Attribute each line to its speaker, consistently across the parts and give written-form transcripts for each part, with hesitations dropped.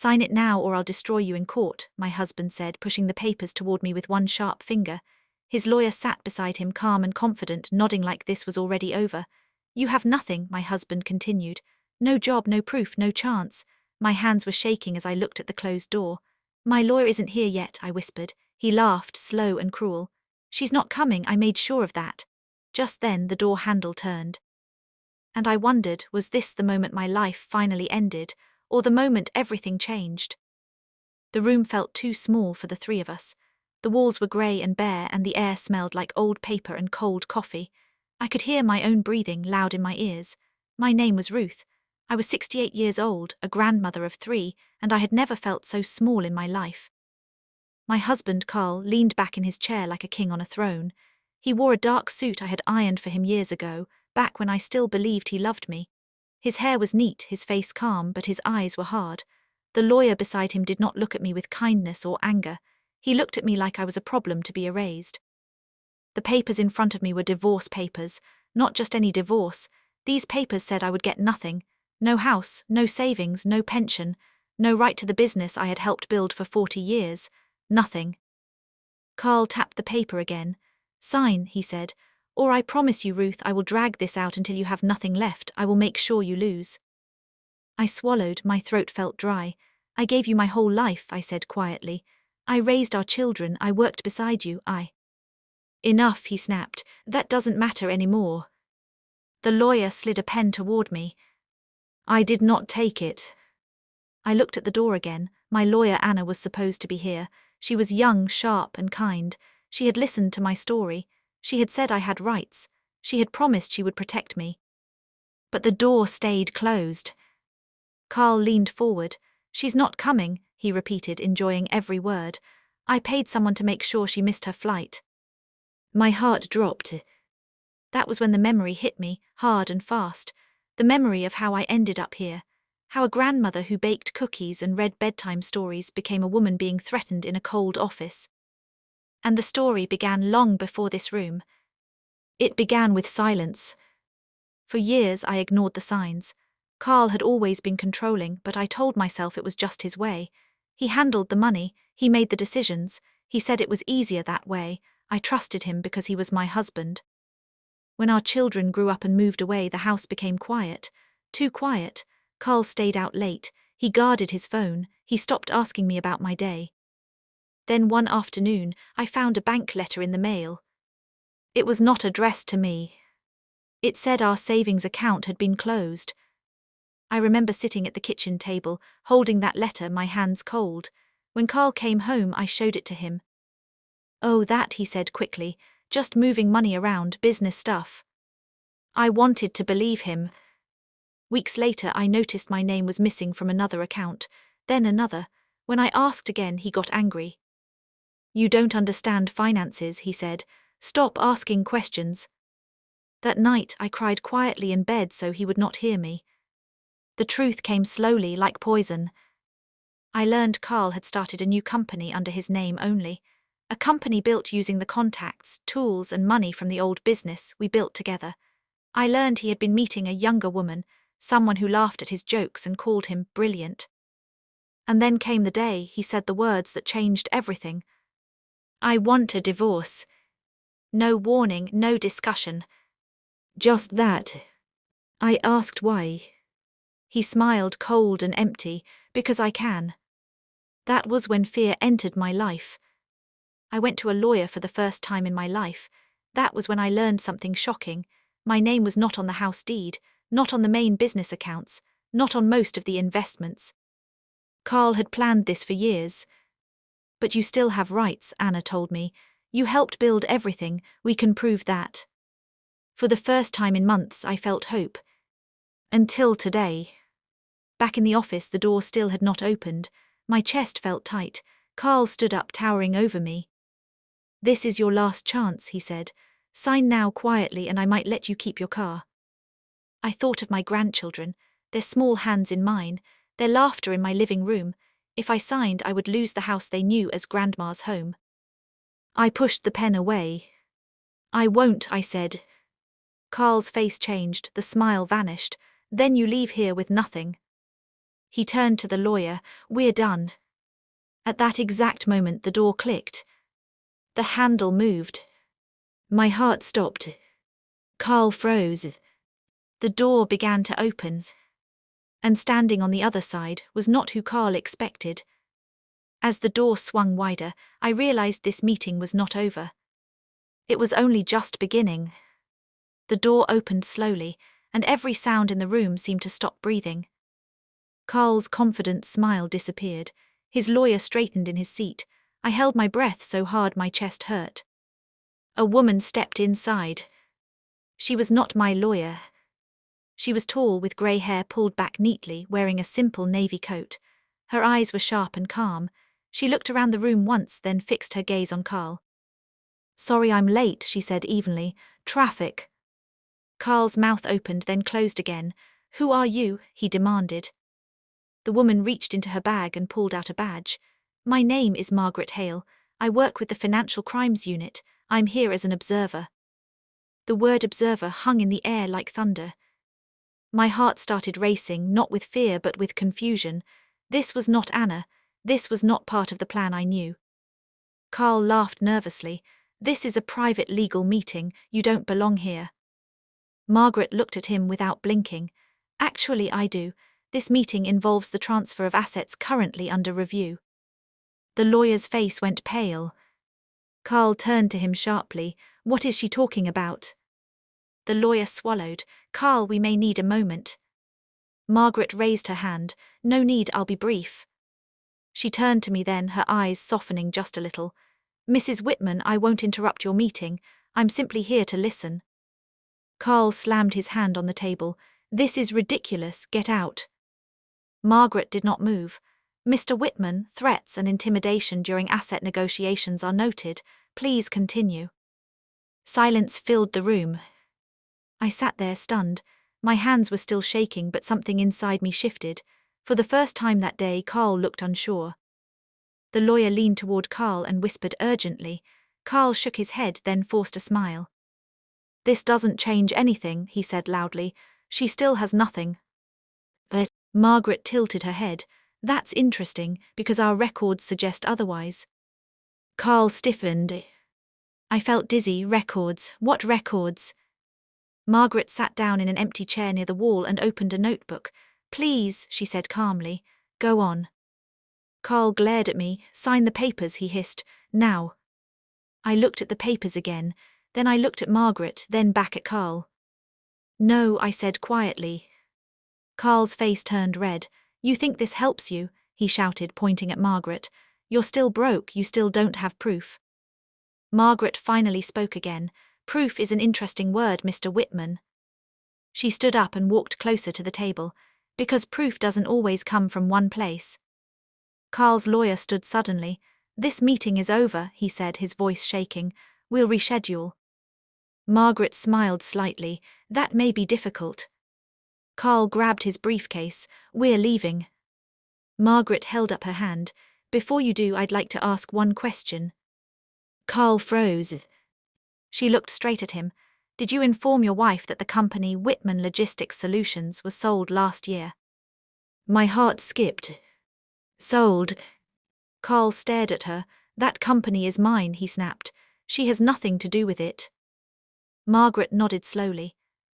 Speaker 1: Sign it now or I'll destroy you in court, my husband said, pushing the papers toward me with one sharp finger. His lawyer sat beside him, calm and confident, nodding like this was already over. You have nothing, my husband continued. No job, no proof, no chance. My hands were shaking as I looked at the closed door. My lawyer isn't here yet, I whispered. He laughed, slow and cruel. She's not coming, I made sure of that. Just then the door handle turned. And I wondered, was this the moment my life finally ended, or the moment everything changed? The room felt too small for the three of us. The walls were grey and bare, and the air smelled like old paper and cold coffee. I could hear my own breathing loud in my ears. My name was Ruth. I was 68 years old, a grandmother of 3, and I had never felt so small in my life. My husband, Carl, leaned back in his chair like a king on a throne. He wore a dark suit I had ironed for him years ago, back when I still believed he loved me. His hair was neat, his face calm, but his eyes were hard. The lawyer beside him did not look at me with kindness or anger. He looked at me like I was a problem to be erased. The papers in front of me were divorce papers, not just any divorce. These papers said I would get nothing. No house, no savings, no pension, no right to the business I had helped build for 40 years. Nothing. Carl tapped the paper again. Sign, he said, or I promise you, Ruth, I will drag this out until you have nothing left. I will make sure you lose. I swallowed, my throat felt dry. I gave you my whole life, I said quietly. I raised our children, I worked beside you, Enough, he snapped. That doesn't matter anymore. The lawyer slid a pen toward me. I did not take it. I looked at the door again. My lawyer Anna was supposed to be here. She was young, sharp, and kind. She had listened to my story. She had said I had rights. She had promised she would protect me. But the door stayed closed. Carl leaned forward. She's not coming, he repeated, enjoying every word. I paid someone to make sure she missed her flight. My heart dropped. That was when the memory hit me, hard and fast. The memory of how I ended up here. How a grandmother who baked cookies and read bedtime stories became a woman being threatened in a cold office. And the story began long before this room. It began with silence. For years I ignored the signs. Carl had always been controlling, but I told myself it was just his way. He handled the money, he made the decisions, he said it was easier that way. I trusted him because he was my husband. When our children grew up and moved away, the house became quiet. Too quiet. Carl stayed out late. He guarded his phone. He stopped asking me about my day. Then one afternoon, I found a bank letter in the mail. It was not addressed to me. It said our savings account had been closed. I remember sitting at the kitchen table, holding that letter, my hands cold. When Carl came home, I showed it to him. Oh, that, he said quickly, just moving money around, business stuff. I wanted to believe him. Weeks later, I noticed my name was missing from another account, then another. When I asked again, he got angry. You don't understand finances, he said. Stop asking questions. That night, I cried quietly in bed so he would not hear me. The truth came slowly, like poison. I learned Carl had started a new company under his name only. A company built using the contacts, tools, and money from the old business we built together. I learned he had been meeting a younger woman, someone who laughed at his jokes and called him brilliant. And then came the day he said the words that changed everything. I want a divorce. No warning, no discussion. Just that. I asked why. He smiled, cold and empty, because I can. That was when fear entered my life. I went to a lawyer for the first time in my life. That was when I learned something shocking. My name was not on the house deed, not on the main business accounts, not on most of the investments. Carl had planned this for years. But you still have rights, Anna told me. You helped build everything, we can prove that. For the first time in months, I felt hope. Until today. Back in the office, the door still had not opened. My chest felt tight. Carl stood up, towering over me. This is your last chance, he said. Sign now quietly and I might let you keep your car. I thought of my grandchildren, their small hands in mine, their laughter in my living room. If I signed, I would lose the house they knew as Grandma's home. I pushed the pen away. I won't, I said. Carl's face changed, the smile vanished. Then you leave here with nothing. He turned to the lawyer. "We're done." At that exact moment the door clicked. The handle moved. My heart stopped. Carl froze. The door began to open. And standing on the other side was not who Carl expected. As the door swung wider, I realized this meeting was not over. It was only just beginning. The door opened slowly, and every sound in the room seemed to stop breathing. Carl's confident smile disappeared. His lawyer straightened in his seat. I held my breath so hard my chest hurt. A woman stepped inside. She was not my lawyer. She was tall, with grey hair pulled back neatly, wearing a simple navy coat. Her eyes were sharp and calm. She looked around the room once, then fixed her gaze on Carl. "Sorry I'm late," she said evenly. "Traffic." Carl's mouth opened, then closed again. "Who are you?" he demanded. The woman reached into her bag and pulled out a badge. "My name is Margaret Hale. I work with the Financial Crimes Unit. I'm here as an observer." The word observer hung in the air like thunder. My heart started racing, not with fear but with confusion. This was not Anna. This was not part of the plan I knew. Carl laughed nervously. "This is a private legal meeting. You don't belong here." Margaret looked at him without blinking. "Actually, I do. This meeting involves the transfer of assets currently under review." The lawyer's face went pale. Carl turned to him sharply. "What is she talking about?" The lawyer swallowed. "Carl, we may need a moment." Margaret raised her hand. "No need, I'll be brief." She turned to me then, her eyes softening just a little. "Mrs. Whitman, I won't interrupt your meeting. I'm simply here to listen." Carl slammed his hand on the table. "This is ridiculous. Get out." Margaret did not move. "Mr. Whitman, threats and intimidation during asset negotiations are noted. Please continue." Silence filled the room. I sat there stunned. My hands were still shaking, but something inside me shifted. For the first time that day, Carl looked unsure. The lawyer leaned toward Carl and whispered urgently. Carl shook his head, then forced a smile. "This doesn't change anything," he said loudly. "She still has nothing." Margaret tilted her head. "That's interesting, because our records suggest otherwise." Carl stiffened. I felt dizzy. "Records? What records?" Margaret sat down in an empty chair near the wall and opened a notebook. "Please," she said calmly. "Go on." Carl glared at me. "Sign the papers," he hissed. "Now." I looked at the papers again. Then I looked at Margaret, then back at Carl. "No," I said quietly. Carl's face turned red. "You think this helps you?" he shouted, pointing at Margaret. "You're still broke, you still don't have proof." Margaret finally spoke again. "Proof is an interesting word, Mr. Whitman." She stood up and walked closer to the table. "Because proof doesn't always come from one place." Carl's lawyer stood suddenly. "This meeting is over," he said, his voice shaking. "We'll reschedule." Margaret smiled slightly. "That may be difficult." Carl grabbed his briefcase. "We're leaving." Margaret held up her hand. "Before you do, I'd like to ask one question." Carl froze. She looked straight at him. "Did you inform your wife that the company Whitman Logistics Solutions was sold last year?" My heart skipped. "Sold?" Carl stared at her. "That company is mine," he snapped. "She has nothing to do with it." Margaret nodded slowly.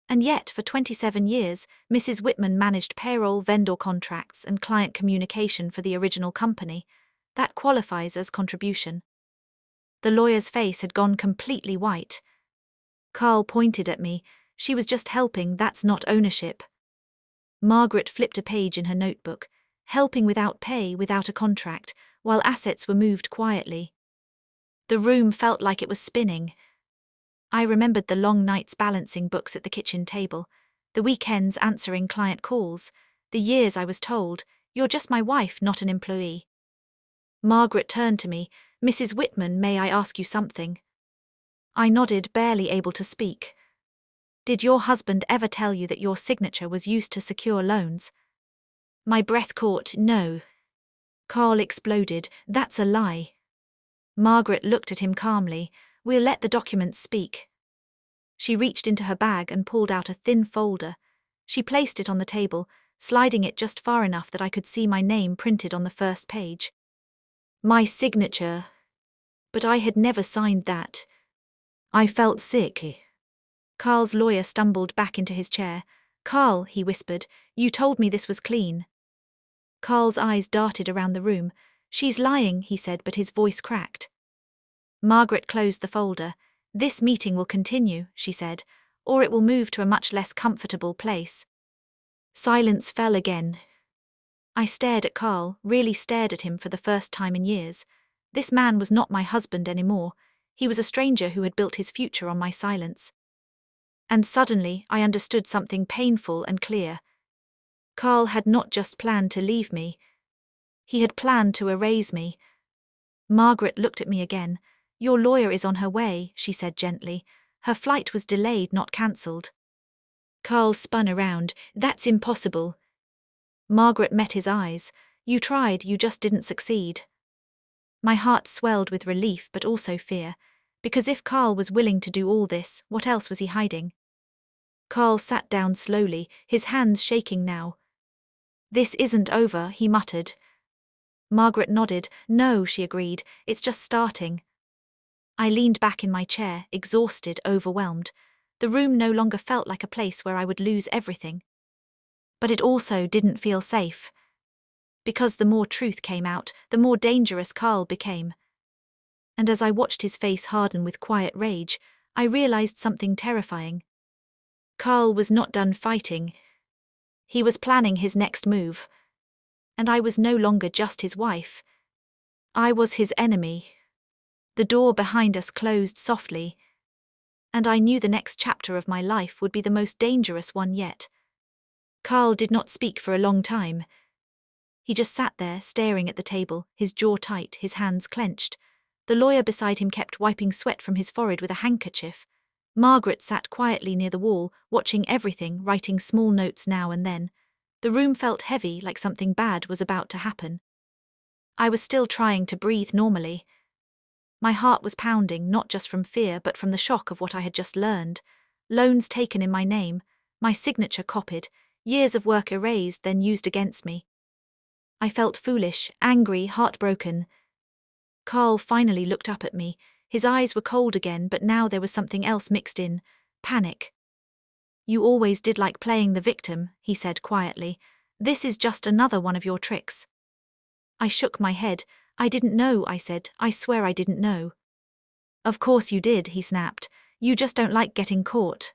Speaker 1: "And yet, for 27 years, Mrs. Whitman managed payroll, vendor contracts, and client communication for the original company. That qualifies as contribution." The lawyer's face had gone completely white. Carl pointed at me. "She was just helping, that's not ownership." Margaret flipped a page in her notebook. "Helping without pay, without a contract, while assets were moved quietly." The room felt like it was spinning. I remembered the long nights balancing books at the kitchen table, the weekends answering client calls, the years I was told, "You're just my wife, not an employee." Margaret turned to me. "Mrs. Whitman, may I ask you something?" I nodded, barely able to speak. "Did your husband ever tell you that your signature was used to secure loans?" My breath caught. "No." Carl exploded. "That's a lie." Margaret looked at him calmly. "We'll let the documents speak." She reached into her bag and pulled out a thin folder. She placed it on the table. sliding it just far enough that I could see my name printed on the first page. My signature. But I had never signed that. I felt sick. Carl's lawyer stumbled back into his chair. Carl, he whispered, you told me this was clean. Carl's eyes darted around the room. She's lying, he said, but his voice cracked. Margaret closed the folder. This meeting will continue, she said, or it will move to a much less comfortable place. Silence fell again. I stared at Carl, really stared at him for the first time in years. This man was not my husband anymore. He was a stranger who had built his future on my silence. And suddenly I understood something painful and clear. Carl had not just planned to leave me. He had planned to erase me. Margaret looked at me again. Your lawyer is on her way, she said gently. Her flight was delayed, not cancelled. Carl spun around. That's impossible. Margaret met his eyes. You tried, you just didn't succeed. My heart swelled with relief but also fear, because if Carl was willing to do all this, what else was he hiding? Carl sat down slowly, his hands shaking now. This isn't over, he muttered. Margaret nodded. No, she agreed, it's just starting. I leaned back in my chair, exhausted, overwhelmed. The room no longer felt like a place where I would lose everything. But it also didn't feel safe. Because the more truth came out, the more dangerous Carl became. And as I watched his face harden with quiet rage, I realized something terrifying. Carl was not done fighting. He was planning his next move. And I was no longer just his wife. I was his enemy. The door behind us closed softly. And I knew the next chapter of my life would be the most dangerous one yet. Carl did not speak for a long time. He just sat there, staring at the table, his jaw tight, his hands clenched. The lawyer beside him kept wiping sweat from his forehead with a handkerchief. Margaret sat quietly near the wall, watching everything, writing small notes now and then. The room felt heavy, like something bad was about to happen. I was still trying to breathe normally. My heart was pounding, not just from fear, but from the shock of what I had just learned. Loans taken in my name, my signature copied, years of work erased, then used against me. I felt foolish, angry, heartbroken. Carl finally looked up at me. His eyes were cold again, but now there was something else mixed in. Panic. You always did like playing the victim, he said quietly. This is just another one of your tricks. I shook my head. I didn't know, I said. I swear I didn't know. Of course you did, he snapped. You just don't like getting caught.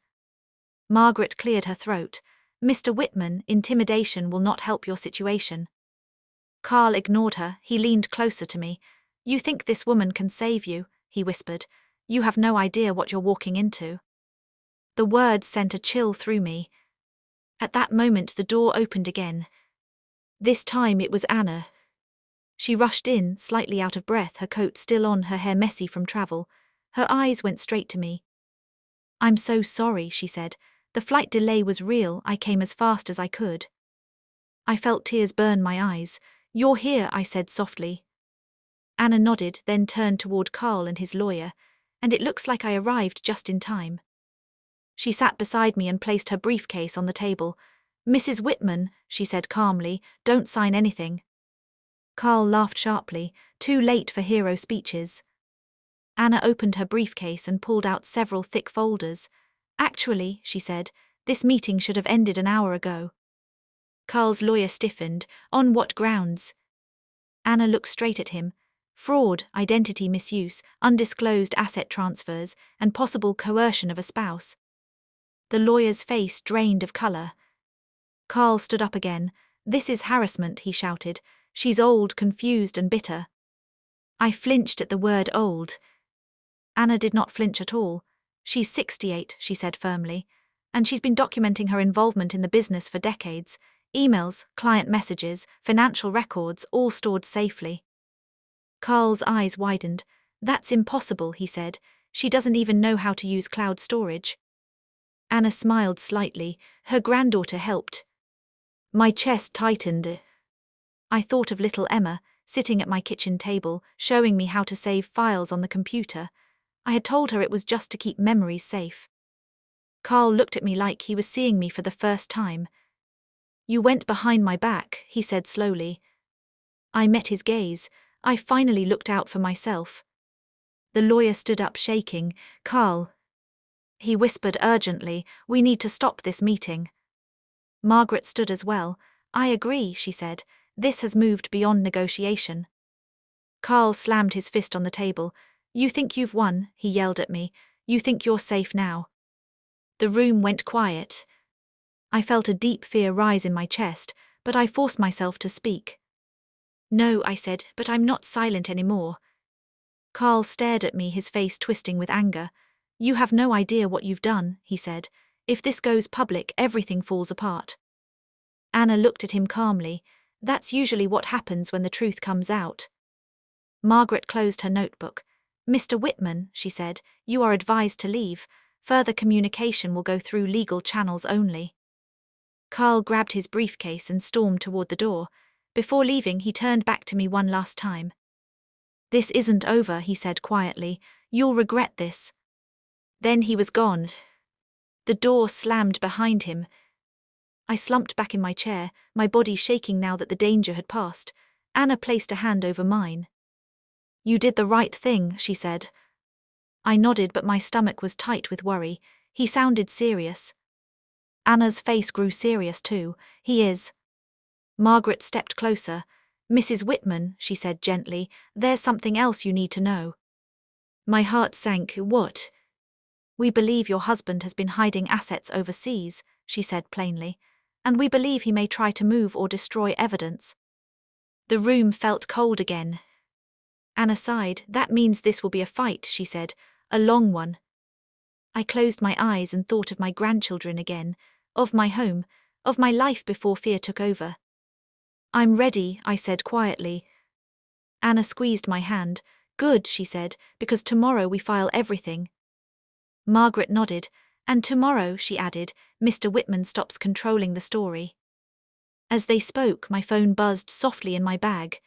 Speaker 1: Margaret cleared her throat. Mr. Whitman, intimidation will not help your situation. Carl ignored her. He leaned closer to me. You think this woman can save you, he whispered. You have no idea what you're walking into. The words sent a chill through me. At that moment the door opened again. This time it was Anna. She rushed in, slightly out of breath, her coat still on, her hair messy from travel. Her eyes went straight to me. I'm so sorry, she said. The flight delay was real, I came as fast as I could. I felt tears burn my eyes. You're here, I said softly. Anna nodded, then turned toward Carl and his lawyer, and it looks like I arrived just in time. She sat beside me and placed her briefcase on the table. Mrs. Whitman, she said calmly, don't sign anything. Carl laughed sharply. Too late for hero speeches. Anna opened her briefcase and pulled out several thick folders. Actually, she said, this meeting should have ended an hour ago. Carl's lawyer stiffened. On what grounds? Anna looked straight at him. Fraud, identity misuse, undisclosed asset transfers, and possible coercion of a spouse. The lawyer's face drained of color. Carl stood up again. This is harassment, he shouted. She's old, confused, and bitter. I flinched at the word old. Anna did not flinch at all. She's 68, she said firmly, and she's been documenting her involvement in the business for decades. Emails, client messages, financial records, all stored safely. Carl's eyes widened. That's impossible, he said. She doesn't even know how to use cloud storage. Anna smiled slightly. Her granddaughter helped. My chest tightened. I thought of little Emma, sitting at my kitchen table, showing me how to save files on the computer. I had told her it was just to keep memories safe. Carl looked at me like he was seeing me for the first time. You went behind my back, he said slowly. I met his gaze. I finally looked out for myself. The lawyer stood up shaking. Carl. He whispered urgently, we need to stop this meeting. Margaret stood as well. I agree, she said. This has moved beyond negotiation. Carl slammed his fist on the table. You think you've won, he yelled at me. You think you're safe now. The room went quiet. I felt a deep fear rise in my chest, but I forced myself to speak. No, I said, but I'm not silent anymore. Carl stared at me, his face twisting with anger. You have no idea what you've done, he said. If this goes public, everything falls apart. Anna looked at him calmly. That's usually what happens when the truth comes out. Margaret closed her notebook. Mr. Whitman, she said, you are advised to leave. Further communication will go through legal channels only. Carl grabbed his briefcase and stormed toward the door. Before leaving, he turned back to me one last time. This isn't over, he said quietly. You'll regret this. Then he was gone. The door slammed behind him. I slumped back in my chair, my body shaking now that the danger had passed. Anna placed a hand over mine. You did the right thing, she said. I nodded, but my stomach was tight with worry. He sounded serious. Anna's face grew serious too. He is. Margaret stepped closer. Mrs. Whitman, she said gently, there's something else you need to know. My heart sank. What? We believe your husband has been hiding assets overseas, she said plainly, and we believe he may try to move or destroy evidence. The room felt cold again. Anna sighed. That means this will be a fight, she said, a long one. I closed my eyes and thought of my grandchildren again, of my home, of my life before fear took over. I'm ready, I said quietly. Anna squeezed my hand. Good, she said, because tomorrow we file everything. Margaret nodded, and tomorrow, she added, Mr. Whitman stops controlling the story. As they spoke, my phone buzzed softly in my bag.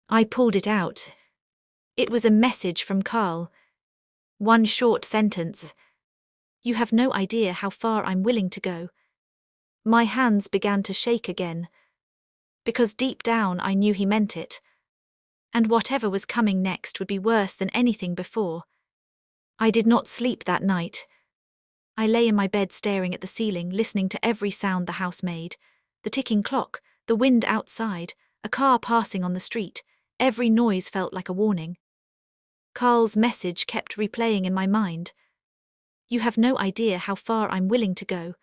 Speaker 1: I pulled it out. It was a message from Carl. One short sentence. You have no idea how far I'm willing to go. My hands began to shake again. Because deep down I knew he meant it. And whatever was coming next would be worse than anything before. I did not sleep that night. I lay in my bed staring at the ceiling, listening to every sound the house made. The ticking clock, the wind outside, a car passing on the street. Every noise felt like a warning. Carl's message kept replaying in my mind. You have no idea how far I'm willing to go.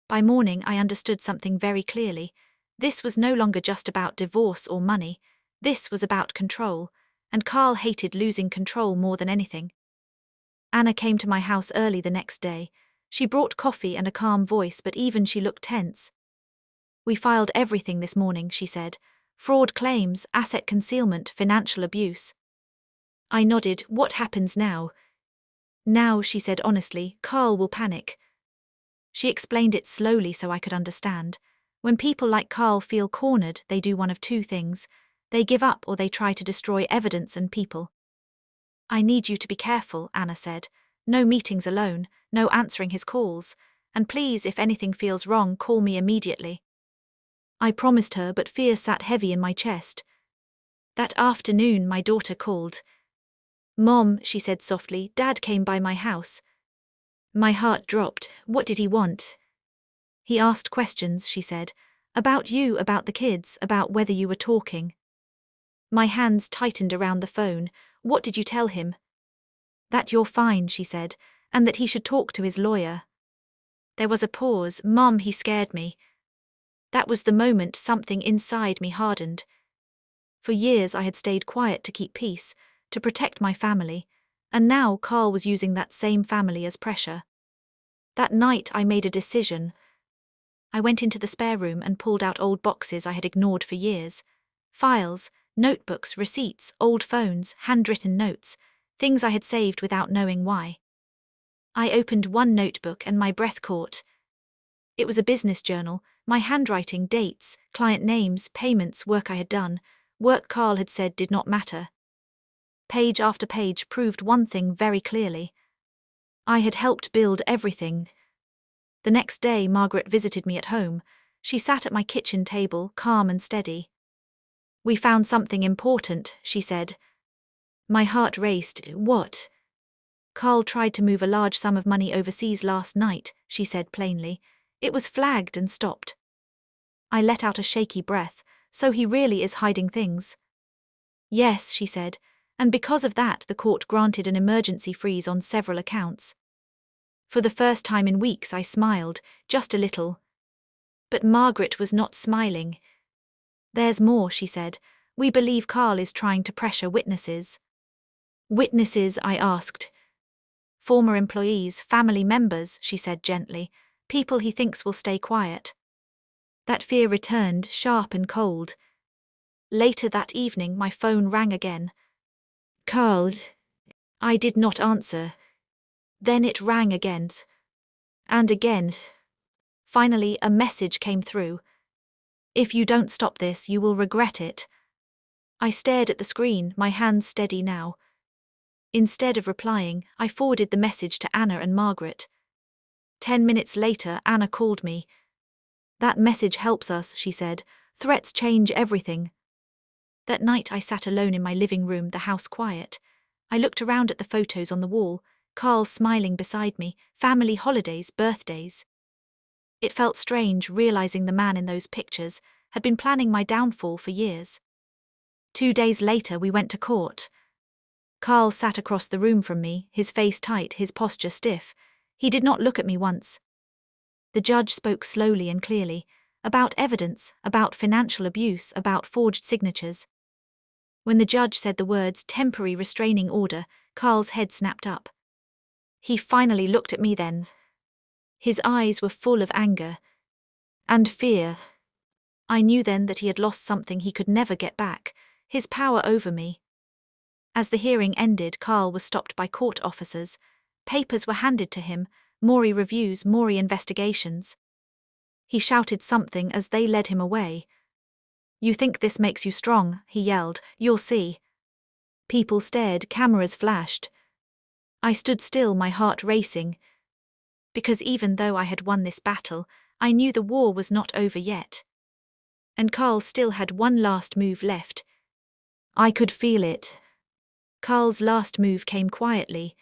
Speaker 1: By morning I understood something very clearly. This was no longer just about divorce or money. This was about control, and Carl hated losing control more than anything. Anna came to my house early the next day. She brought coffee and a calm voice, but even she looked tense. We filed everything this morning, she said. Fraud claims, asset concealment, financial abuse. I nodded. What happens now? Now, she said honestly, Carl will panic. She explained it slowly so I could understand. When people like Carl feel cornered, they do one of two things. They give up or they try to destroy evidence and people. I need you to be careful, Anna said. No meetings alone, no answering his calls. And please, if anything feels wrong, call me immediately. I promised her, but fear sat heavy in my chest. That afternoon, my daughter called. Mom, she said softly, Dad came by my house. My heart dropped. What did he want? He asked questions, she said. About you, about the kids, about whether you were talking. My hands tightened around the phone. What did you tell him? That you're fine, she said, and that he should talk to his lawyer. There was a pause. Mom, he scared me. That was the moment something inside me hardened. For years I had stayed quiet to keep peace, to protect my family, and now Carl was using that same family as pressure. That night I made a decision. I went into the spare room and pulled out old boxes I had ignored for years. Files, notebooks, receipts, old phones, handwritten notes, things I had saved without knowing why. I opened one notebook and my breath caught. It was a business journal, my handwriting, dates, client names, payments, work I had done, work Carl had said did not matter. Page after page proved one thing very clearly. I had helped build everything. The next day Margaret visited me at home. She sat at my kitchen table, calm and steady. "We found something important," she said. My heart raced. "What?" "Carl tried to move a large sum of money overseas last night," she said plainly. "It was flagged and stopped." I let out a shaky breath. "So he really is hiding things?" "Yes," she said, "and because of that the court granted an emergency freeze on several accounts." For the first time in weeks I smiled, just a little. But Margaret was not smiling. "There's more," she said. "We believe Carl is trying to pressure witnesses." "Witnesses?" I asked. "Former employees, family members," she said gently. "People he thinks will stay quiet." That fear returned, sharp and cold. Later that evening my phone rang again. "Carl." I did not answer. Then it rang again. And again. Finally, a message came through. "If you don't stop this, you will regret it." I stared at the screen, my hands steady now. Instead of replying, I forwarded the message to Anna and Margaret. 10 minutes later, Anna called me. "That message helps us," she said. "Threats change everything." That night I sat alone in my living room, the house quiet. I looked around at the photos on the wall, Carl smiling beside me, family holidays, birthdays. It felt strange realizing the man in those pictures had been planning my downfall for years. 2 days later we went to court. Carl sat across the room from me, his face tight, his posture stiff. He did not look at me once. The judge spoke slowly and clearly, about evidence, about financial abuse, about forged signatures. When the judge said the words "temporary restraining order," Carl's head snapped up. He finally looked at me then. His eyes were full of anger and fear. I knew then that he had lost something he could never get back, his power over me. As the hearing ended, Carl was stopped by court officers. Papers were handed to him, Maury reviews, Maury investigations. He shouted something as they led him away. "You think this makes you strong," he yelled. "You'll see." People stared, cameras flashed. I stood still, my heart racing. Because even though I had won this battle, I knew the war was not over yet. And Carl still had one last move left. I could feel it. Carl's last move came quietly.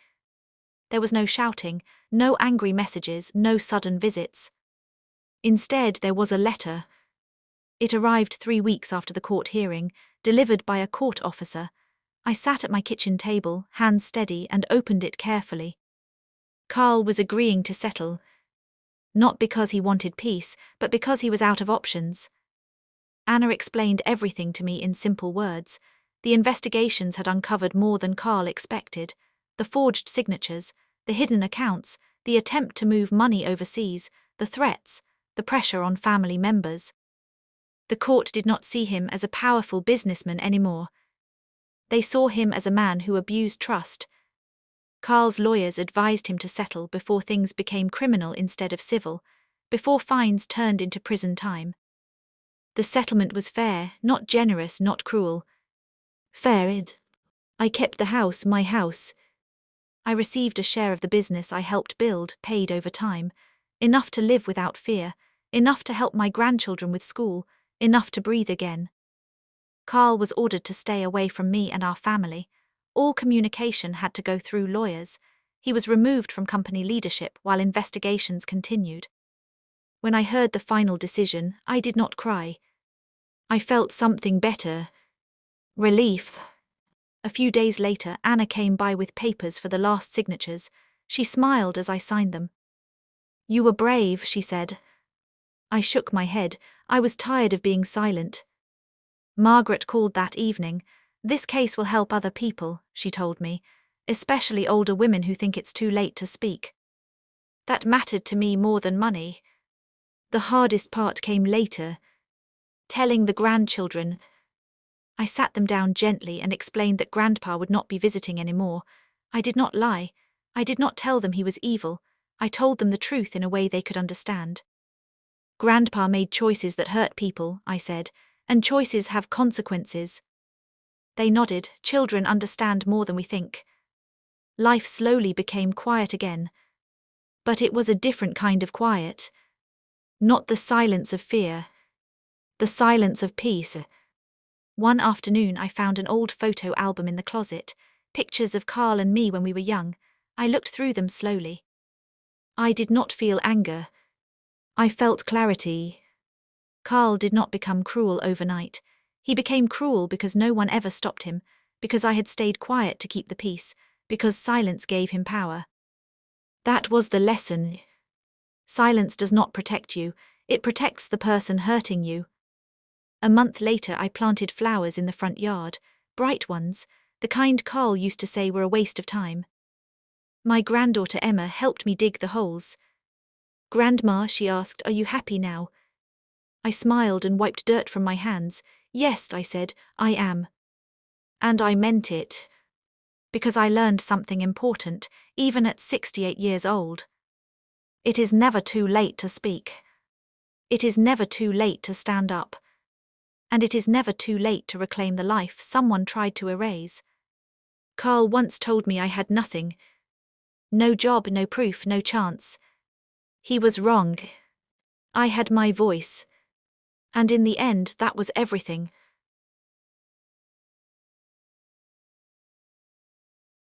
Speaker 1: There was no shouting, no angry messages, no sudden visits. Instead, there was a letter. It arrived 3 weeks after the court hearing, delivered by a court officer. I sat at my kitchen table, hands steady, and opened it carefully. Carl was agreeing to settle. Not because he wanted peace, but because he was out of options. Anna explained everything to me in simple words. The investigations had uncovered more than Carl expected. The forged signatures, the hidden accounts, the attempt to move money overseas, the threats, the pressure on family members. The court did not see him as a powerful businessman anymore. They saw him as a man who abused trust. Carl's lawyers advised him to settle before things became criminal instead of civil, before fines turned into prison time. The settlement was fair, not generous, not cruel. Fair. I kept the house, my house. I received a share of the business I helped build, paid over time. Enough to live without fear, enough to help my grandchildren with school, enough to breathe again. Carl was ordered to stay away from me and our family. All communication had to go through lawyers. He was removed from company leadership while investigations continued. When I heard the final decision, I did not cry. I felt something better. Relief. A few days later, Anna came by with papers for the last signatures. She smiled as I signed them. "You were brave," she said. I shook my head. I was tired of being silent. Margaret called that evening. "This case will help other people," she told me, "especially older women who think it's too late to speak." That mattered to me more than money. The hardest part came later. Telling the grandchildren. I sat them down gently and explained that Grandpa would not be visiting anymore. I did not lie. I did not tell them he was evil. I told them the truth in a way they could understand. "Grandpa made choices that hurt people," I said, "and choices have consequences." They nodded. Children understand more than we think. Life slowly became quiet again. But it was a different kind of quiet. Not the silence of fear. The silence of peace. One afternoon I found an old photo album in the closet, pictures of Carl and me when we were young. I looked through them slowly. I did not feel anger. I felt clarity. Carl did not become cruel overnight. He became cruel because no one ever stopped him, because I had stayed quiet to keep the peace, because silence gave him power. That was the lesson. Silence does not protect you, it protects the person hurting you. A month later I planted flowers in the front yard, bright ones, the kind Carl used to say were a waste of time. My granddaughter Emma helped me dig the holes. "Grandma," she asked, "are you happy now?" I smiled and wiped dirt from my hands. "Yes," I said, "I am." And I meant it. Because I learned something important, even at 68 years old. It is never too late to speak. It is never too late to stand up. And it is never too late to reclaim the life someone tried to erase. Carl once told me I had nothing. No job, no proof, no chance. He was wrong. I had my voice. And in the end, that was everything.